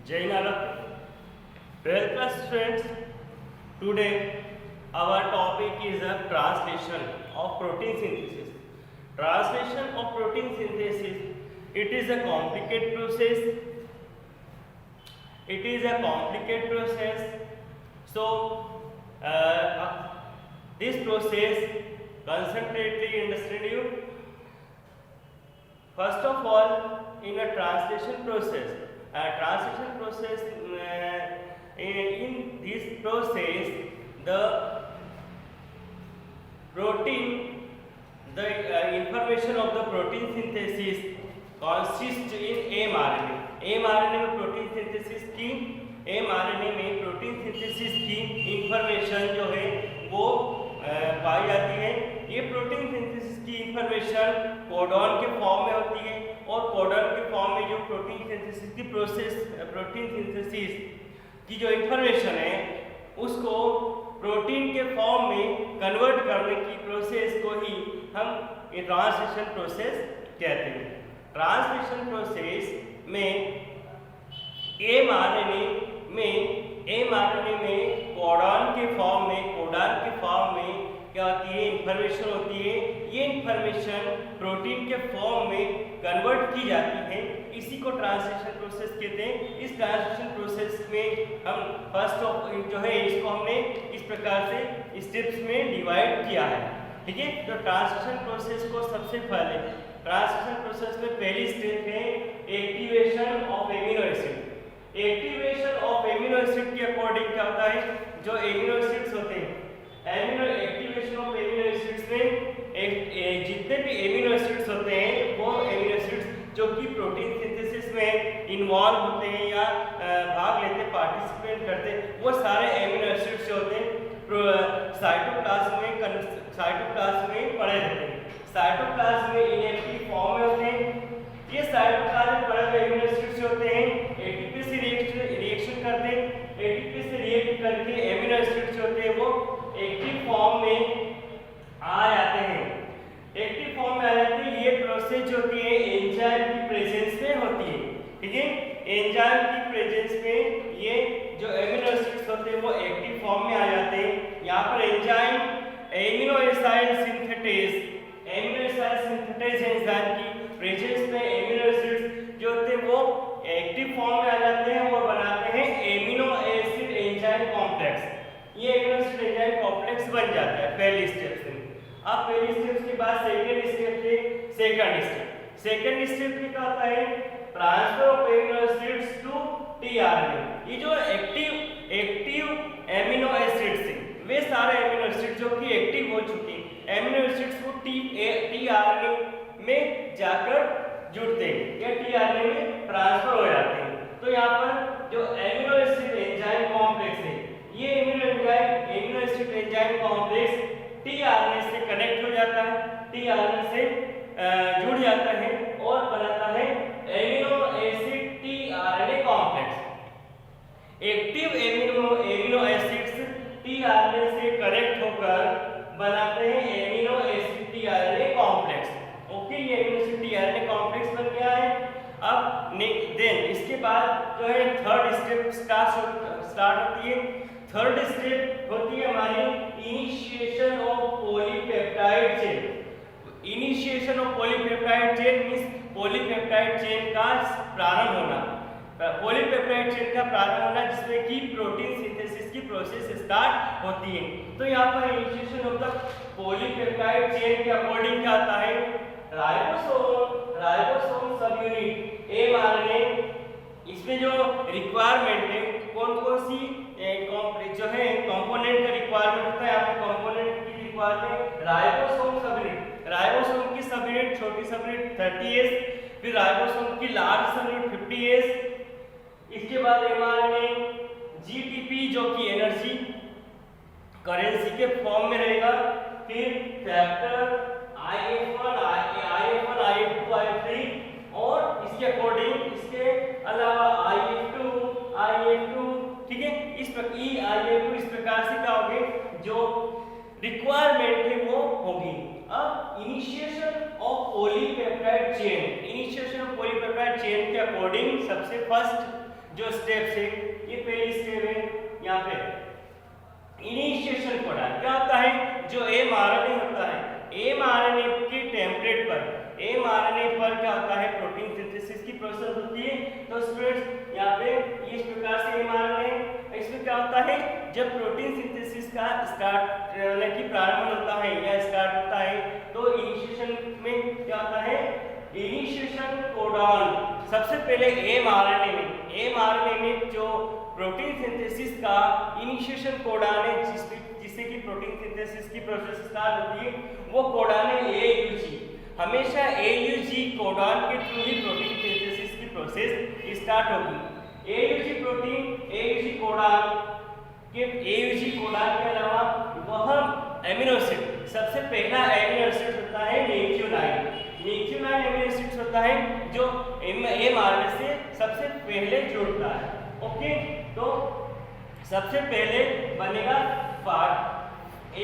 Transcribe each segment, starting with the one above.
Jai Nala. 12th class students, today our topic is a translation of protein synthesis. Translation of protein synthesis, it is a complicated process. So, this process, concentrately understand you. First of all, in a translation process, in this process, the protein, the information of the protein synthesis consists in mRNA. mRNA में protein synthesis की information जो है वो पाई जाती है। ये protein synthesis की information codon के फॉर्म में होती है और कोडॉन के फॉर्म में जो प्रोटीन सिंथेसिस की जो इंफॉर्मेशन है उसको प्रोटीन के फॉर्म में कन्वर्ट करने की प्रोसेस को ही हम ट्रांसलेशन प्रोसेस कहते हैं। ट्रांसलेशन प्रोसेस में mRNA में कोडॉन के फॉर्म में क्या होती है, इंफॉर्मेशन होती है। ये इंफॉर्मेशन प्रोटीन के फॉर्म में कन्वर्ट की जाती है, इसी को ट्रांसलेशन प्रोसेस कहते हैं। इस ट्रांसलेशन प्रोसेस में हम फर्स्ट ऑफ जो है इसको हमने इस प्रकार से स्टेप्स में डिवाइड किया है, ठीक है। तो ट्रांसलेशन प्रोसेस को सबसे पहले ट्रांसलेशन प्रोसेस में पहली स्टेप है activation of amino acid. Activation of amino acid के अकॉर्डिंग क्या होता है, जो एमिनो एसिड्स होते हैं, एक्टिवेशन ऑफ एमिनो एसिड्स में जितने भी एमिनो एसिड्स होते हैं वो एमिनो एसिड्स जो कि प्रोटीन सिंथेसिस में इन्वॉल्व होते हैं या भाग लेते पार्टिसिपेट करते हैं, वो सारे एमिनो एसिड्स जो होते हैं साइटोप्लाज्म में पड़े रहते हैं। साइटोप्लाज्म में इनएक्टिव फॉर्म में होते हैं। ये साइटोप्लाज्म में पड़े हुए एमिनो एसिड्स होते हैं एटीपी से रिएक्शन करते हैं। एटीपी से रिएक्ट करके एमिनो एसिड्स होते हैं वो एक्टिव फॉर्म में आ जाते हैं। एक्टिव फॉर्म में आ जाते हैं। ये प्रोसेस जो होती है एंजाइम की प्रेजेंस में होती है, ठीक है। एंजाइम की प्रेजेंस में ये जो एमिनो एसिड्स होते हैं वो एक्टिव फॉर्म में आ जाते हैं। यहाँ पर enzyme amino acid synthetase enzyme की प्रेजेंस में एमिनो एसिड्स जो होते हैं वो एक्टिव फॉर्म में आ जाते हैं और बनाते हैं एमिनो एसिड एंजाइम कॉम्प्लेक्स। ये एमिनो एसिड एंजाइम कॉम्प्लेक्स बन जाता है पहली स्टेप से। अब पहली स्टेप के बाद सेकंड स्टेप में क्या होता है, transfer of amino acids to tRNA. ये जो एक्टिव एमिनो एसिड्स हैं वे सारे एमिनो एसिड जो कि एक्टिव हो चुके हैं एमिनो एसिड्स को टीआरएनए में जाकर जुड़ते हैं या टीआरएनए में ट्रांसफर हो जाते हैं। तो यहाँ पर जो एमिनो एसिड एंजाइम कॉम्प्लेक्स है, ये amino acid enzyme complex tRNA से कनेक्ट हो जाता है, टीआरएनए से जुड़ जाता है और बनाता है amino acid tRNA complex. Active amino acids tRNA से कनेक्ट होकर बनाते हैं amino acid tRNA complex. Okay, ये एमिनो एसिड टीआरएनए कॉम्प्लेक्स बन गया है। अब देन इसके बाद जो है थर्ड स्टेप स्टार्ट होती है। थर्ड स्टेप होती है हमारी initiation of polypeptide chain. Initiation of polypeptide chain means polypeptide chain का प्रारंभ होना। पॉलीपेप्टाइड चेन का प्रारंभ होना जिसमें कि प्रोटीन सिंथेसिस की प्रोसेस स्टार्ट होती है। तो यहाँ पर initiation of the polypeptide chain के अकॉर्डिंग क्या आता है, राइबोसोम सब यूनिट mRNA, इसमें जो रिक्वायरमेंट है कौन सी जो है कंपोनेंट का रिक्वायरमेंट होता है। आपको कंपोनेंट की रिक्वायरमेंट राइबोसोम की सब यूनिट, छोटी सब यूनिट 30S, फिर राइबोसोम की लार्ज सब यूनिट 50S। इसके बाद mRNA GTP जो कि एनर्जी करेंसी के फॉर्म में रहेगा, फिर फैक्टर IF1, IF2, IF3 और इसके अकॉर्डिंग इसके अलावा IF2, ठीक है। इस प्रकार से क्या होगी जो रिक्वायरमेंट है वो होगी। अब इनिशिएशन ऑफ पॉलीपेप्टाइड चेन के अकॉर्डिंग सबसे फर्स्ट जो स्टेप्स है, ये पहली स्टेप है यहाँ पे इनिशिएशन कोडॉन। क्या होता है, जो mRNA होता है, mRNA के टेम्पलेट पर, mRNA पर क्या होता है, प्रोटीन सिंथेसिस की प्रोसेस होती है। तो स्टूडेंट्स यहाँ पे इस प्रकार से mRNA, इसमें क्या होता है, जब प्रोटीन सिंथेसिस का स्टार्ट यानी कि प्रारंभ होता है या स्टार्ट होता है, तो इनिशिएशन में क्या होता है, इनिशिएशन कोडॉन। सबसे पहले mRNA में जो प्रोटीन सिंथेसिस का इनिशिएशन कोडॉन है, जिससे कि प्रोटीन सिंथेसिस की प्रोसेस स्टार्ट होती है, वो कोडॉन है AUG। हमेशा AUG कोडॉन के थ्रू ही प्रोटीन सिंथेसिस की प्रोसेस स्टार्ट होगी। AUG कोडॉन के अलावा वह एमिनो एसिड, सबसे पहला एमिनो एसिड होता है मेथियोनाइन एमिनो एसिड होता है जो mRNA से सबसे पहले जुड़ता है। ओके, तो सबसे पहले बनेगा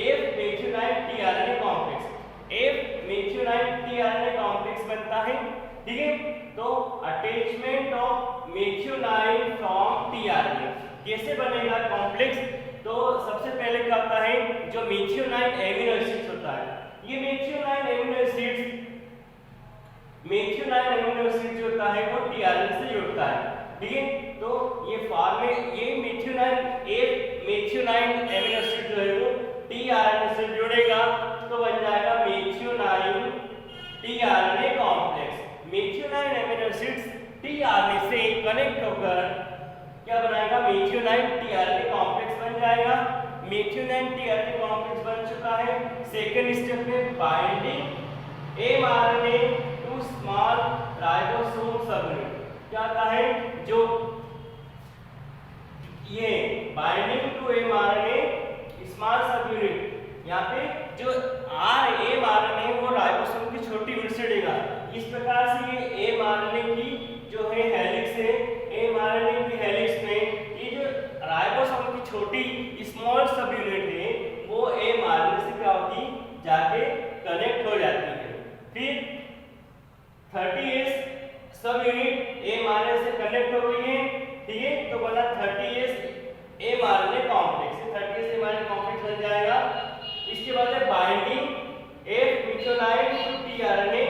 F-मेथियोनाइन tRNA कॉम्प्लेक्स, F-मेथियोनाइन tRNA कॉम्प्लेक्स बनता है। ठीक है, तो attachment of methionine from tRNA कैसे बनेगा कॉम्प्लेक्स, तो सबसे पहले क्या होता है, जो मेथियोनाइन एमिनो एसिड होता है, ये मेथियोनाइन एमिनो एसिड जो होता है वो tRNA से जुड़ता है। ठीक है, तो ये फॉर्म में ये मेथियोनाइन एमिनो एसिड जो है वो tRNA से जुड़ेगा, तो बन जाएगा methionine tRNA complex. Methionine amino acids tRNA से कनेक्ट होकर क्या बनाएगा, मेथियोनाइन tRNA कॉम्प्लेक्स बन जाएगा। मेथियोनाइन tRNA कॉम्प्लेक्स बन चुका है। सेकंड स्टेप में binding mRNA to small ribosome subunit, क्या होता है, जो ये binding to mRNA small subunit, यहाँ पे जो mRNA वो राइबोसोम की छोटी यूनिट से लेगा। इस प्रकार से ये mRNA की जो है हेलिक्स है, mRNA की हेलिक्स में ये जो राइबोसोम की छोटी स्मॉल सब यूनिट है वो mRNA से क्या होती, जाके कनेक्ट हो जाती है। फिर 30S सब यूनिट mRNA से कनेक्ट हो गई है। ठीक है, तो बना 30S mRNA complex, 30S mRNA complex बन जाएगा। इसके बाद है बाइंडिंग F-मेथियोनाइन टू tRNA,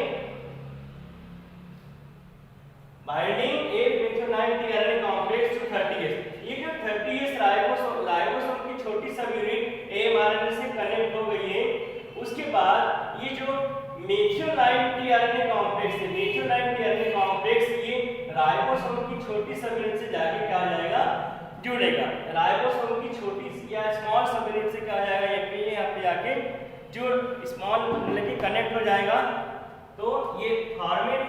बाइंडिंग F-मेथियोनाइन tRNA कॉम्प्लेक्स टू 30S। ये जो 30S राइबोसोम की छोटी सब यूनिट mRNA से कनेक्ट हो गई है, उसके बाद ये जो मेथियोनाइन tRNA कॉम्प्लेक्स है, मेथियोनाइन tRNA कॉम्प्लेक्स ये राइबोसोम की छोटी सब यूनिट से जाके क्या हो जाएगा, जुड़ेगा। राइबोसोम की छोटी या स्मॉल सब यूनिट से क्या हो जाएगा, ये यहाँ पे जाके जुड़ स्मॉल मतलब कि कनेक्ट हो जाएगा। तो ये फॉर्मेट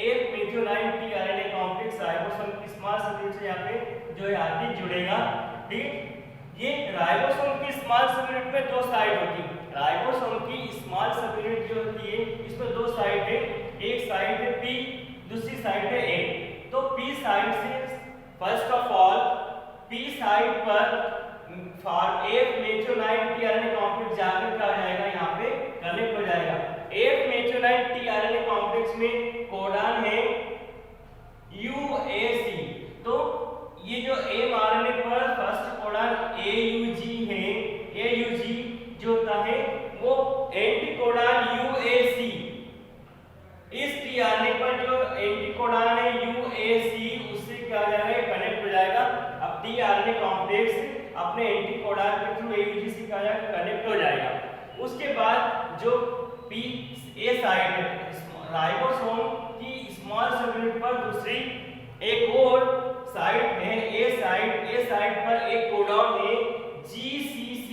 F-मेथियोनाइन tRNA कॉम्प्लेक्स राइबोसोम की स्मॉल सब यूनिट से यहाँ पे जो है आके जुड़ेगा। ठीक, ये राइबोसोम की स्मॉल सब यूनिट में दो साइड होती है। राइबोसोम की स्मॉल सब यूनिट जो होती है इसमें दो साइड है, एक साइड है P, दूसरी साइड है A। तो P साइड से first of all P side पर F-मेथियोनाइन tRNA कॉम्प्लेक्स जाकर क्या हो जाएगा, यहाँ पे कनेक्ट हो जाएगा। F-मेथियोनाइन tRNA कॉम्प्लेक्स में कोडॉन है UAC, तो ये जो mRNA पर फर्स्ट कोडॉन AUG है, AUG जो होता है वो एंटीकोडॉन UAC, इस tRNA पर जो एंटीकोडॉन है UAC उससे क्या हो जाएगा, कनेक्ट हो जाएगा। अब tRNA कॉम्प्लेक्स अपने एंटीकोडॉन के थ्रू AUG से क्या हो जाएगा, कनेक्ट हो जाएगा। उसके बाद जो A साइड है राइबोसोम की स्मॉल सब यूनिट पर दूसरी एक और साइड है A साइड पर एक कोडॉन है GCC।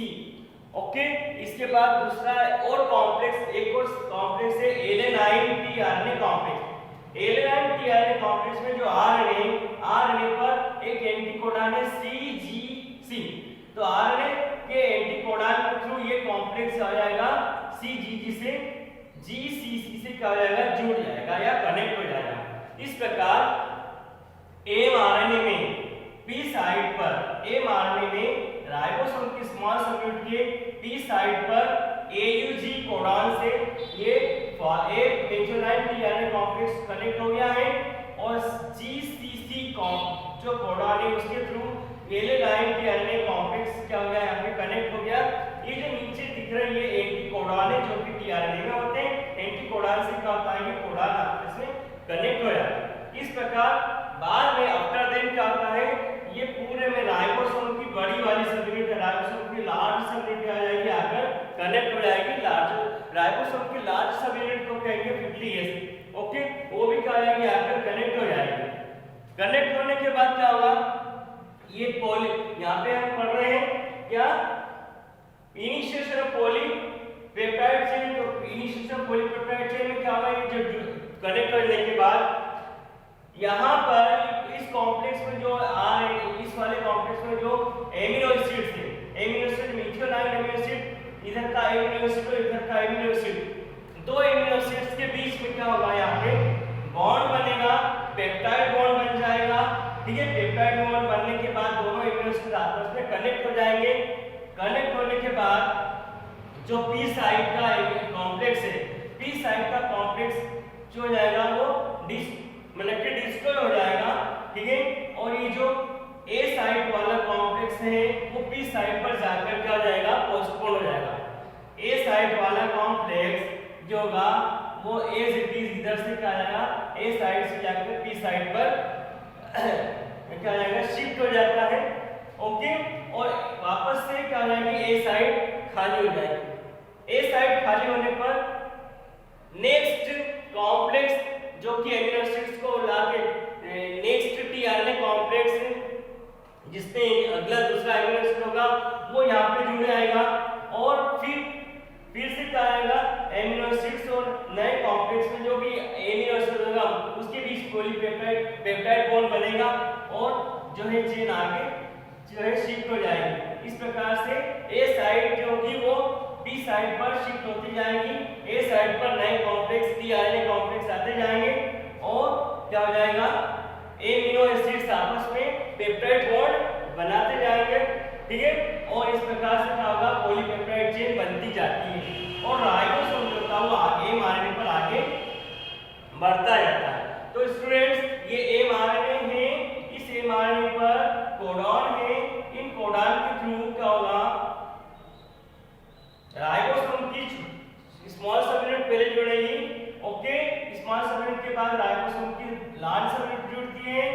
ओके, इसके बाद दूसरा और कॉम्प्लेक्स, एक और कॉम्प्लेक्स है alanine tRNA complex. Alanine tRNA complex में जो RNA पर एक एंटीकोडॉन है CGC, तो RNA के एंटीकोडॉन के थ्रू ये कॉम्प्लेक्स आ जाएगा CGG से GCC से क्या हो जाएगा, जुड़ जाएगा या कनेक्ट हो जाएगा। इस प्रकार mRNA में P साइड पर, mRNA में राइबोसोम की स्मॉल सब यूनिट के P साइड पर AUG कोडॉन से ये F-मेथियोनाइन tRNA कॉम्प्लेक्स कनेक्ट हो गया है और GCC जो कोडॉन है उसके थ्रू एलेनाइन डीआरएनए कॉम्प्लेक्स क्या हो गया, यहाँ पे कनेक्ट हो गया। ये जो नीचे दिख रहा है ये एंटीकोडॉन है जो कि डीआरएनए में होते हैं। एंटीकोडॉन से क्या होता है, ये कोडॉन आपस में कनेक्ट हो जाता है। इस प्रकार बाद में आफ्टर देन क्या होता है, ये पूरे में राइबोसोम की बड़ी वाली सब यूनिट, राइबोसोम की लार्ज सब यूनिट आ जाएगी, आकर कनेक्ट हो जाएगी। लार्ज राइबोसोम की लार्ज सब यूनिट को कहेंगे 50S, ओके, वो भी क्या आएगी, आकर कनेक्ट हो जाएगी। कनेक्ट होने के बाद क्या होगा, ये पॉली, यहाँ पे हम पढ़ रहे हैं क्या, इनिशिएशन ऑफ पॉलीपेप्टाइड चेन। तो इनिशिएशन ऑफ पॉलीपेप्टाइड चेन में क्या होगा, जो कनेक्ट होने के बाद यहाँ पर इस कॉम्प्लेक्स में जो आ रहे, इस वाले कॉम्प्लेक्स में जो एमिनो एसिड्स है, amino acid methyl amino acid, इधर का एमिनो एसिड और इधर का एमिनो एसिड, दो एमिनो एसिड्स के बीच में क्या होगा, यहाँ पे बॉन्ड बनेगा, पेप्टाइड बॉन्ड बन जाएगा। ठीक है, पेप्टाइड बॉन्ड बनने के बाद दोनों एमिनो एसिड आपस में कनेक्ट हो जाएंगे। कनेक्ट होने के बाद जो पी साइड का कॉम्प्लेक्स है, पी साइड का कॉम्प्लेक्स जो हो जाएगा वो मतलब कि डिस्टल हो जाएगा। ठीक है, और ये जो ए साइड वाला कॉम्प्लेक्स है वो पी साइड पर जाकर क्या हो जाएगा, पोस्टपोन हो जाएगा। ए साइड वाला कॉम्प्लेक्स जो होगा वो एज इट इज इधर से क्या आएगा, ए साइड से जाकर पी साइड पर क्या आएगा, शिफ्ट हो जाता है। ओके, और वापस से क्या हो जाएगी, ए साइड खाली हो जाएगी। ए साइड खाली होने पर नेक्स्ट कॉम्प्लेक्स जो कि एमिनो एसिड्स को लाके नेक्स्ट टीआरएनए कॉम्प्लेक्स जिसमें अगला दूसरा एमिनो एसिड होगा वो यहाँ पे जुड़ आएगा, और फिर से क्या आएगा, एमिनो एसिड्स और नए कॉम्प्लेक्स में जो भी एमिनो एसिड होगा उसके बीच पॉलीपेप्टाइड बॉन्ड बनेगा, और जो है चेन आगे जो है शिफ्ट हो जाएगी। इस प्रकार से ए साइड जो होगी वो बी साइड पर शिफ्ट होती जाएगी, ए साइड पर नए कॉम्प्लेक्स डीआरएनए कॉम्प्लेक्स आते जाएंगे, और क्या हो जाएगा, एमिनो एसिड्स आपस में पेप्टाइड बॉन्ड बनाते जाएंगे। ठीक है, और इस प्रकार से क्या होगा, पॉलीपेप्टाइड चेन बनती जाती है, और राइबोसोम जो होता है वो आगे एमआरएनए पर आगे बढ़ता जाता है। तो स्टूडेंट्स ये एमआरएनए है, इस एमआरएनए पर कोडॉन है, इन कोडॉन के थ्रू क्या होगा, राइबोसोम की स्मॉल सब यूनिट पहले जुड़ेगी। ओके, स्मॉल सब यूनिट के बाद राइबोसोम की लार्ज सब यूनिट जुड़ती है,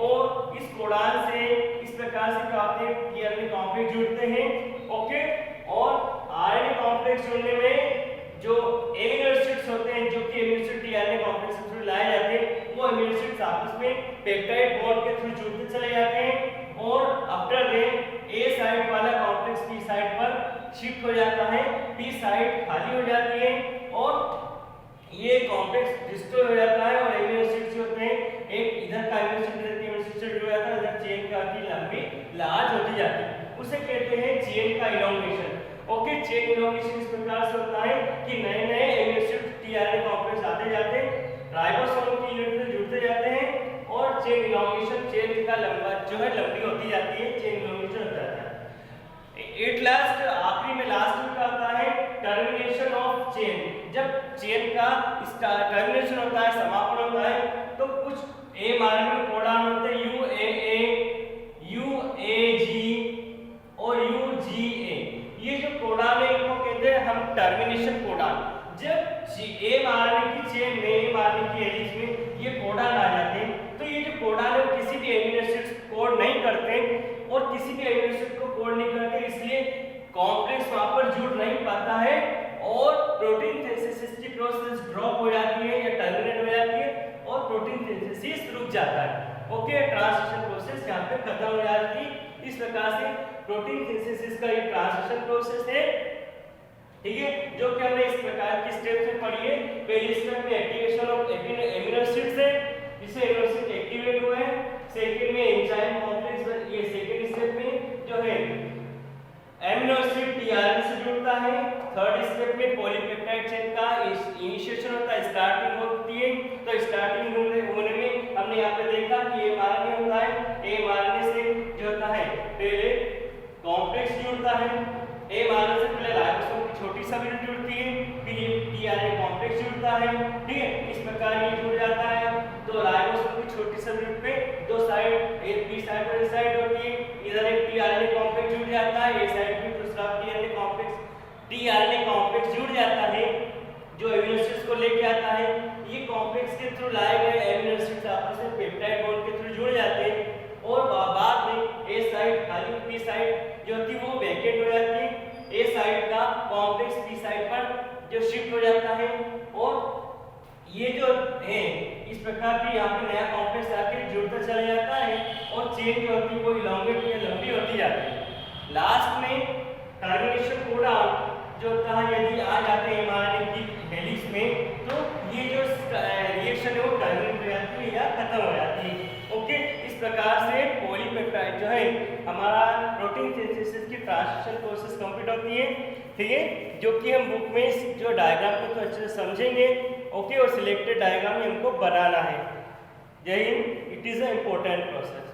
और इस कोडॉन से इस प्रकार से क्या होते हैं, डीआरएनए कॉम्प्लेक्स जुड़ते हैं। ओके, और आरएनए कॉम्प्लेक्स जुड़ने में जो एमिनो एसिड्स होते हैं, जो कि एमिनो एसिड डीआरएनए कॉम्प्लेक्स के थ्रू लाए जाते हैं, वो एमिनो एसिड्स आपस में पेप्टाइड बॉन्ड के थ्रू जुड़ते चले जाते हैं, और आफ्टर देन ए साइड वाला कॉम्प्लेक्स पी साइड पर शिफ्ट हो जाता है, पी साइड खाली हो जाती है, और ये कॉम्प्लेक्स डिस्ट्रॉय हो जाता है, और एमिनो एसिड्स होते हैं, एक इधर का एमिनो एसिड इधर का एमिनो एसिड जुड़ जाता है, इधर चेन का की लंबी लार्ज होती जाती है, उसे कहते हैं चेन का इलोंगेशन। ओके, चेन इलोंगेशन इस प्रकार से होता है कि नए नए एमिनो एसिड टीआरएनए कॉम्प्लेक्स आते जाते हैं, राइबोसोम की यूनिट में जुड़ते जाते हैं, और चेन इलोंगेशन, चेन का लंबा जो है लंबी होती जाती है, चेन इलोंगेशन हो जाता है। एट लास्ट आखिरी में लास्ट में क्या होता है, टर्मिनेशन ऑफ चेन। जब चेन का टर्मिनेशन होता है, समापन होता है, तो कुछ एमआरएनए कोडॉन होते हैं यूएए, यूएजी और यूजीए। ये जो कोडॉन है इनको कहते हैं हम टर्मिनेशन कोडॉन। जब एमआरएनए की चेन में, एमआरएनए की हेलिक्स में ये कोडॉन आ जाते हैं, तो ये जो कोडॉन है वो किसी भी एमिनो एसिड कोड नहीं करते, और किसी भी एमिनो एसिड को कोड नहीं करते, इसलिए कॉम्प्लेक्स वहां पर जुड़ नहीं पाता है, और प्रोटीन सिंथेसिस की प्रोसेस ड्रॉप हो जाती है या टर्मिनेट हो जाती है, और प्रोटीन सिंथेसिस रुक जाता है। ओके, ट्रांसलेशन प्रोसेस यहाँ पे खत्म हो जाती है। इस प्रकार से प्रोटीन सिंथेसिस का ये ट्रांसलेशन प्रोसेस है। ठीक है, जो कि हमने इस प्रकार की स्टेप में पढ़ी है। पहली स्टेप में एक्टिवेशन ऑफ एमिनो एसिड्स है, जिससे एमिनो एसिड एक्टिवेट हुए हैं। सेकंड में एंजाइम कॉम्प्लेक्स, ये सेकंड स्टेप में जो है एमिनो एसिड डीआरएनए से जुड़ता है। थर्ड स्टेप में पॉलीपेप्टाइड चेन का इनिशिएशन होता है, स्टार्टिंग होती है। तो स्टार्टिंग होने में हमने यहाँ पे देखा कि एमआरएनए होता है, एमआरएनए से जो होता है पहले कॉम्प्लेक्स जुड़ता है, एमआरएनए से पहले राइबोसोम की छोटी सा यूनिट जुड़ती है, फिर ये डीआरएनए कॉम्प्लेक्स जुड़ता है। ठीक है, इस प्रकार ये जुड़ जाता है, तो राइबोसोम की छोटी सा यूनिट पे दो साइड, एक पी साइड और साइड होती है, इधर एक टीआरएनए कॉम्प्लेक्स जुड़ जाता है, ये साइड भी दूसरा टीआरएनए कॉम्प्लेक्स जुड़ जाता है जो एमिनो एसिड्स को लेके आता है। ये कॉम्प्लेक्स के थ्रू लाए गए एमिनो एसिड्स आपस में पेप्टाइड बॉन्ड के थ्रू जुड़ जाते हैं और बाद में ए साइड खाली पी साइड जो होती है वो वैकेंट हो जाती है। ए साइड का कॉम्प्लेक्स पी साइड पर जो शिफ्ट हो जाता है और ये जो है इस प्रकार की यहाँ पे नया कॉम्प्लेक्स आके जुड़ता चला जाता है और चेन जो होती है वो इलांगेट या लंबी होती जाती है। लास्ट में टर्मिनेशन कोडॉन जो होता है यदि आ जाते हैं एमआरएनए की हेलिक्स में तो ये जो रिएक्शन है वो टर्मिनेट हो जाती है या खत्म हो जाती है। ओके, इस प्रकार से पॉलीपेप्टाइड जो है हमारा प्रोटीन सिंथेसिस की ट्रांसलेशन प्रोसेस कंप्लीट होती है। ठीक है, जो कि हम बुक में जो डायग्राम को तो अच्छे से समझेंगे। ओके, और सिलेक्टेड डायग्राम ही हमको बनाना है। जय Hind. It is a important process.